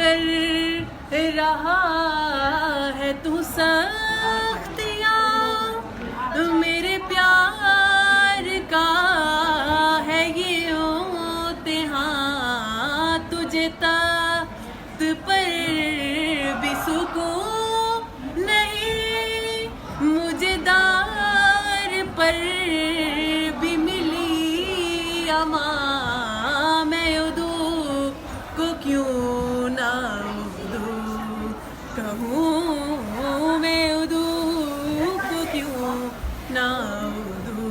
کر رہا ہے تو سختیاں، میرے پیار کا ہے یہ امتحان، تجھے تخت پر بھی سکون نہیں، مجھے دار پر بھی ملی امان، میں اردو کو کیوں نہ اردو کہوں، میں اردو کو کیوں نہ اردو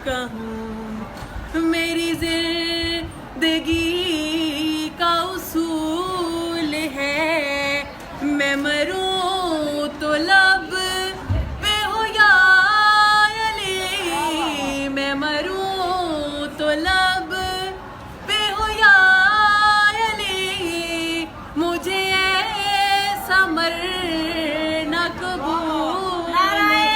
کہوں، میری زندگی کا اصول ہے میں مروں تو لب پہ ہو یا علی، میں مروں تو لب پہ ہو یا علی، مجھے ایسا مرنا قبول ہے،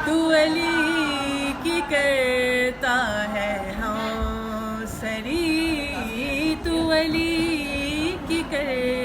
تو علی کی کرتا ہے ہاں سری، تو علی کی کرتا